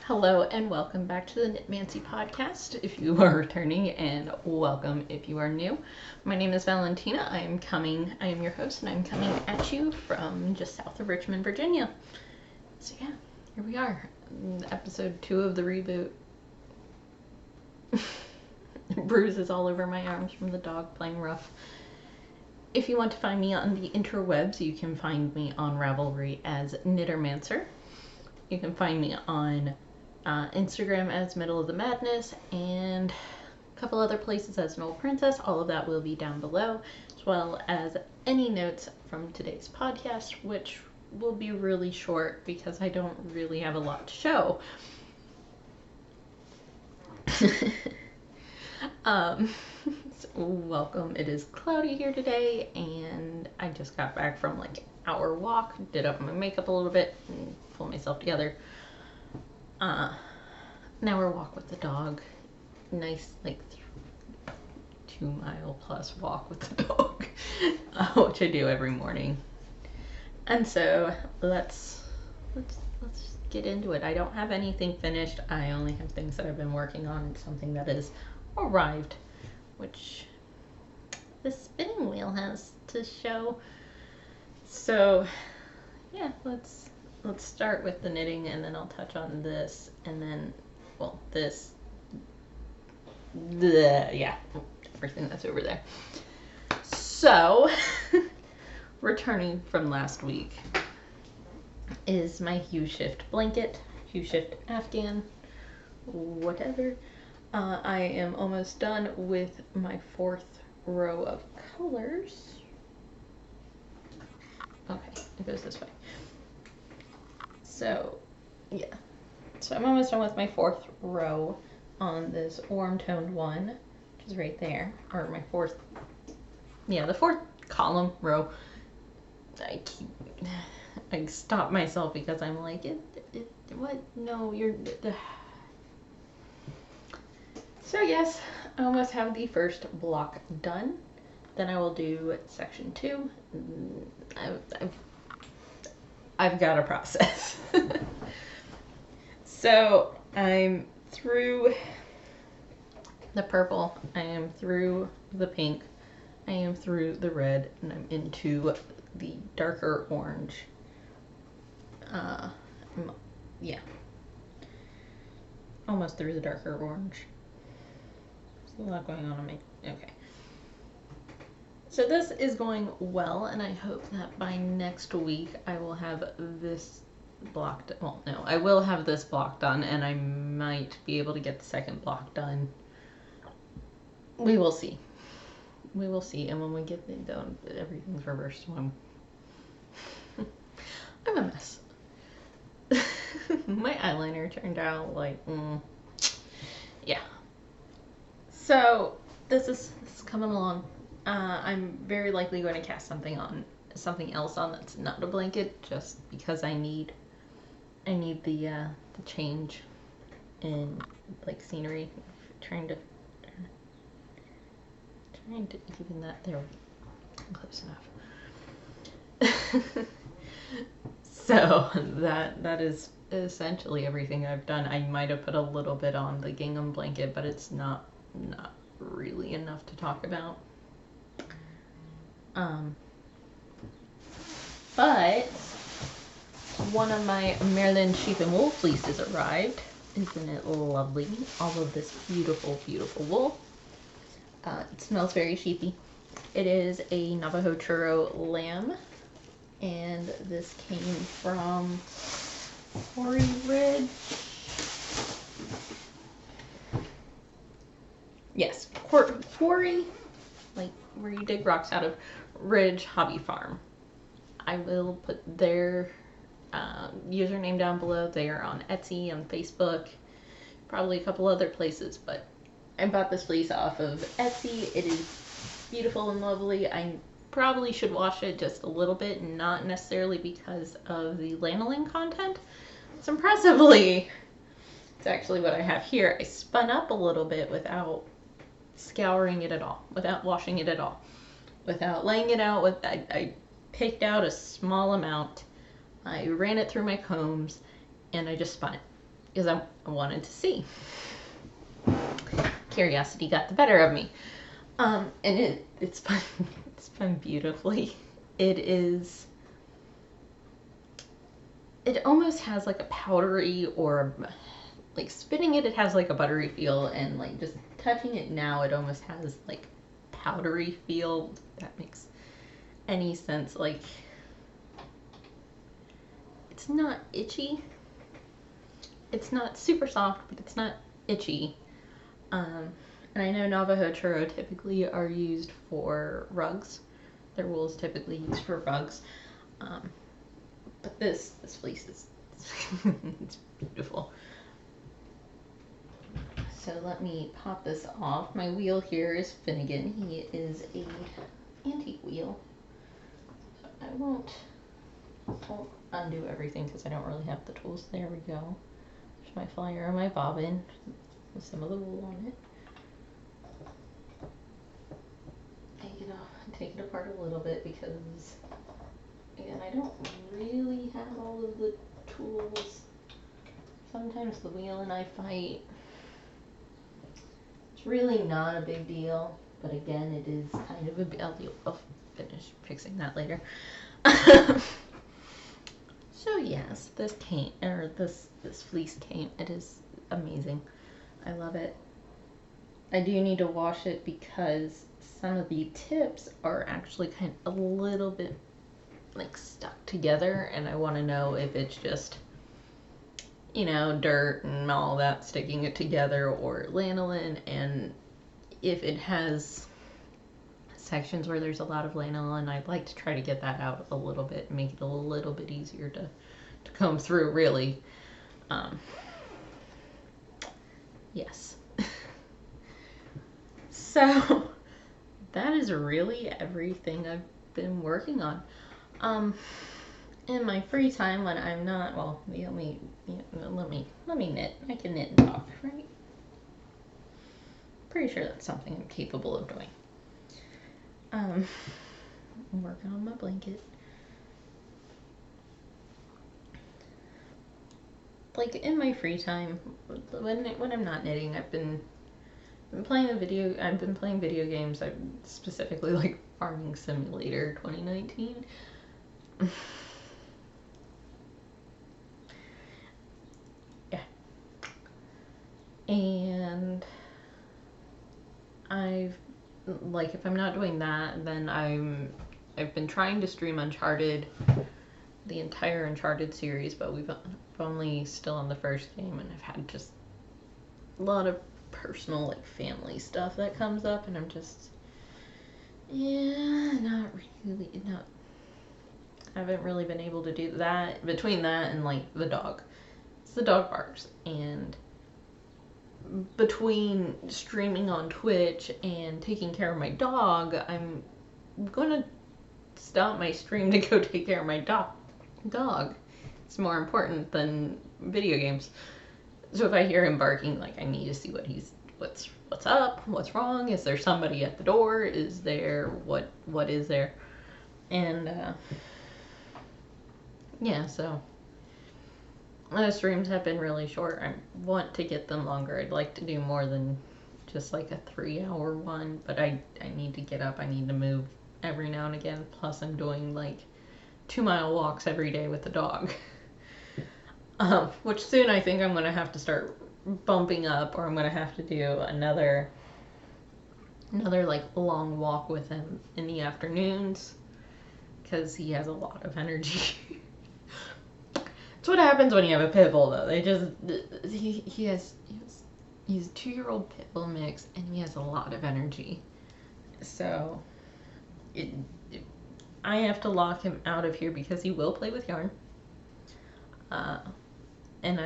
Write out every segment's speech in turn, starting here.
Hello and welcome back to the Knitmancy podcast if you are returning, and welcome if you are new. My name is Valentina. I am your host, and I'm coming at you from just south of Richmond, Virginia. So yeah, here we are. Episode 2 of the reboot. Bruises all over my arms from the dog playing rough. If you want to find me on the interwebs, you can find me on Ravelry as Knittermancer. You can find me on Instagram as Middle of the Madness, and a couple other places as gnollprincess. All of that will be down below, as well as any notes from today's podcast, which will be really short because I don't really have a lot to show. So welcome. It is cloudy here today, and I just got back from like an hour walk, did up my makeup a little bit, and pulled myself together. Now we're walk with the dog. Nice, like 2 mile plus walk with the dog, which I do every morning. And so let's get into it. I don't have anything finished. I only have things that I've been working on. Something that has arrived, which the spinning wheel has to show. So yeah, let's start with the knitting, and then I'll touch on this, and then, well, this, yeah, everything that's over there. So, returning from last week is my Hue Shift blanket, Hue Shift Afghan, whatever. I am almost done with my 4th row of colors. Okay, it goes this way. So, yeah. So I'm almost done with my 4th row on this warm toned one, which is right there. Or my 4th, yeah, the 4th column row. I stop myself because I'm like, what? No, So yes, I almost have the first block done. Then I will do section 2. I've got a process. So I'm through the purple, I am through the pink, I am through the red, and I'm into the darker orange. Yeah. Almost through the darker orange. There's a lot going on me. Okay. So this is going well, and I hope that by next week I will have this block done. Well, no, I will have this block done, and I might be able to get the second block done. We will see. We will see, and when we get it done, everything's reversed. So I'm a mess. My eyeliner turned out like, yeah. So this is coming along. I'm very likely going to cast something else on that's not a blanket, just because I need the change in like scenery. Trying to even that there. Close enough. So that is essentially everything I've done. I might have put a little bit on the gingham blanket, but it's not really enough to talk about. But one of my Merlin sheep and wool fleeces arrived. Isn't it lovely? All of this beautiful, beautiful wool. It smells very sheepy. It is a Navajo-Churro Lamb, and this came from Quarry Ridge. Yes, Quarry, like where you dig rocks out of, Ridge Hobby Farm. I will put their username down below. They are on Etsy, on Facebook, probably a couple other places, but I bought this fleece off of Etsy. It is beautiful and lovely. I probably should wash it just a little bit, not necessarily because of the lanolin content. It's impressively, it's actually what I have here. I spun up a little bit without scouring it at all, without washing it at all, without laying it out. I picked out a small amount, I ran it through my combs, and I just spun it. because I wanted to see. Curiosity got the better of me. And it's spun, it's spun beautifully. It almost has like a powdery, or like spinning it has like a buttery feel, and like just touching it now, it almost has like powdery feel, if that makes any sense. Like, it's not itchy. It's not super soft, but it's not itchy. And I know Navajo-Churro typically are used for rugs. Their wool is typically used for rugs. But this fleece is it's beautiful. So let me pop this off. My wheel here is Finnegan. He is a antique wheel. So I won't undo everything because I don't really have the tools. There we go. There's my flyer and my bobbin with some of the wool on it. Take it apart a little bit because, again, I don't really have all of the tools. Sometimes the wheel and I fight. It's really not a big deal, but again, it is kind of a big deal. I'll finish fixing that later. So yes, this fleece came. It is amazing. I love it. I do need to wash it because some of the tips are actually kind of a little bit like stuck together, and I want to know if it's just, you know, dirt and all that sticking it together, or lanolin, and if it has sections where there's a lot of lanolin, I'd like to try to get that out a little bit, make it a little bit easier to comb through, really. Yes. So that is really everything I've been working on. In my free time when I'm not, well, let me knit. I can knit and talk, right? Pretty sure that's something I'm capable of doing. I'm working on my blanket. Like in my free time, when I'm not knitting, I've been playing video games. I'm specifically like Farming Simulator 2019. Yeah. And if I'm not doing that, then I've been trying to stream Uncharted, the entire Uncharted series, but we've only still on the first game, and I've had just a lot of personal, like, family stuff that comes up, and I'm just, I haven't really been able to do that. Between that and, like, the dog barks, and between streaming on Twitch and taking care of my dog, I'm gonna stop my stream to go take care of my dog. It's more important than video games. So if I hear him barking, like, I need to see what's up, what's wrong, is there somebody at the door, is there, what is there? And yeah, so those streams have been really short. I want to get them longer. I'd like to do more than just like a 3-hour one, but I need to get up, I need to move every now and again, plus I'm doing like 2-mile walks every day with the dog. Which soon I think I'm going to have to start bumping up, or I'm going to have to do another like long walk with him in the afternoons, because he has a lot of energy. It's what happens when you have a pit bull, though. He's a 2-year-old pit bull mix, and he has a lot of energy. So I have to lock him out of here because he will play with yarn. And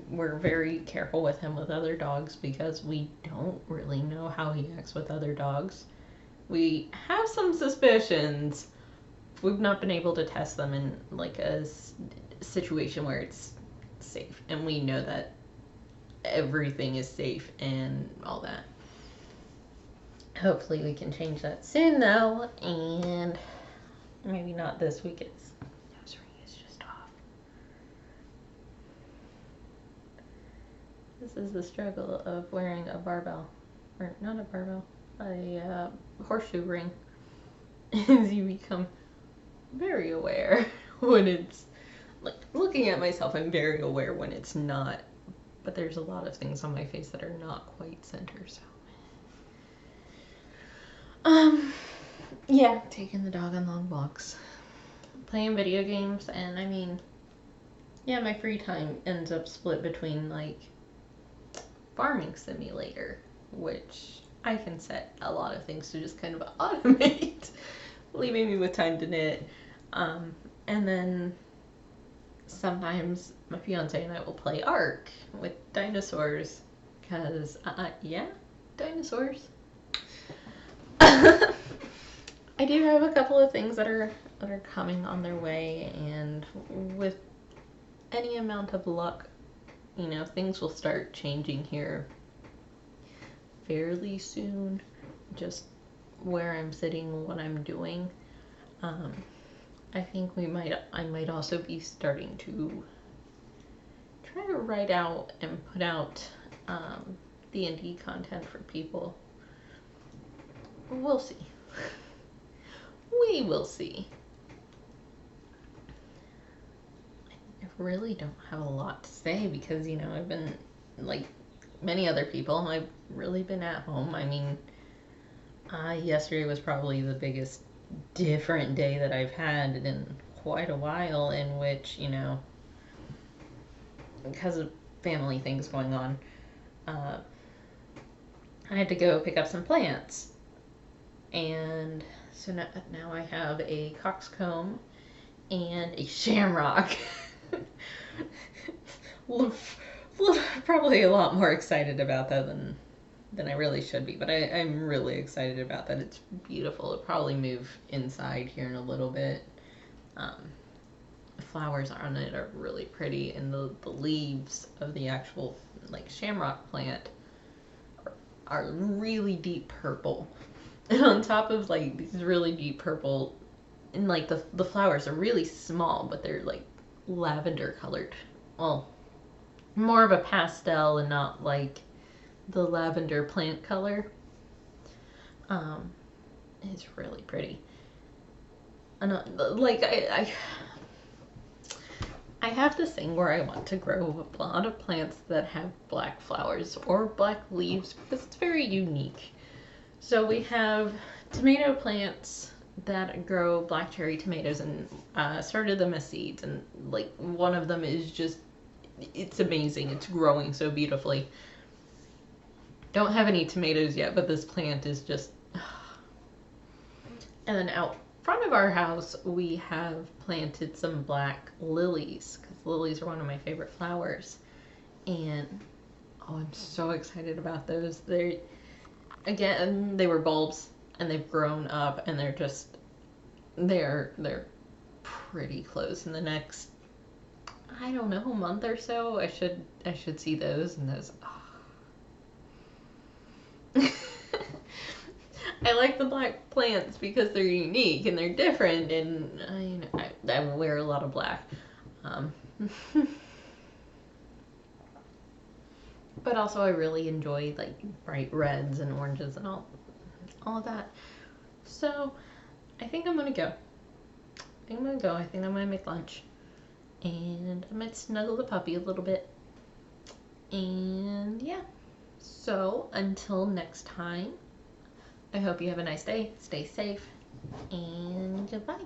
we're very careful with him with other dogs because we don't really know how he acts with other dogs. We have some suspicions. We've not been able to test them in like a situation where it's safe, and we know that everything is safe and all that. Hopefully we can change that soon, though, and maybe not this week. His nose ring is just off. This is the struggle of wearing a barbell, or not a barbell, a horseshoe ring. As you become very aware when it's, like, looking at myself, I'm very aware when it's not, but there's a lot of things on my face that are not quite center, so. Yeah, taking the dog on long walks, playing video games, and I mean, yeah, my free time ends up split between, like, farming simulator, which I can set a lot of things to just kind of automate, leaving me with time to knit. And then sometimes my fiance and I will play Ark with dinosaurs, because, yeah, dinosaurs. I do have a couple of things that are coming on their way, and with any amount of luck, you know, things will start changing here fairly soon. Just where I'm sitting, what I'm doing. I think I might also be starting to try to write out and put out D&D content for people. We'll see. We will see. I really don't have a lot to say because, you know, I've been, like many other people, I've really been at home. I mean, yesterday was probably the biggest different day that I've had in quite a while, in which, you know, because of family things going on, I had to go pick up some plants. And so now I have a coxcomb and a shamrock. Probably a lot more excited about that than I really should be, but I'm really excited about that. It's beautiful. It'll probably move inside here in a little bit. The flowers on it are really pretty, and the leaves of the actual, like, shamrock plant are really deep purple. And on top of, like, these really deep purple, and, like, the flowers are really small, but they're, like, lavender colored. Well, more of a pastel and not, like, the lavender plant color. It's really pretty. And, like, I have this thing where I want to grow a lot of plants that have black flowers or black leaves because it's very unique. So we have tomato plants that grow black cherry tomatoes, and started them as seeds, and, like, one of them is just, it's amazing. It's growing so beautifully. Don't have any tomatoes yet, but this plant is just... And then out front of our house, we have planted some black lilies, because lilies are one of my favorite flowers. And, oh, I'm so excited about those. Again, they were bulbs, and they've grown up, and they're pretty close. In the next, I don't know, month or so, I should see those, and those. Oh. I like the black plants because they're unique and they're different, and I wear a lot of black. But also I really enjoy, like, bright reds and oranges and all of that. So I think I'm gonna go. I think I'm gonna make lunch. And I might snuggle the puppy a little bit. And yeah. So until next time, I hope you have a nice day. Stay safe. And goodbye.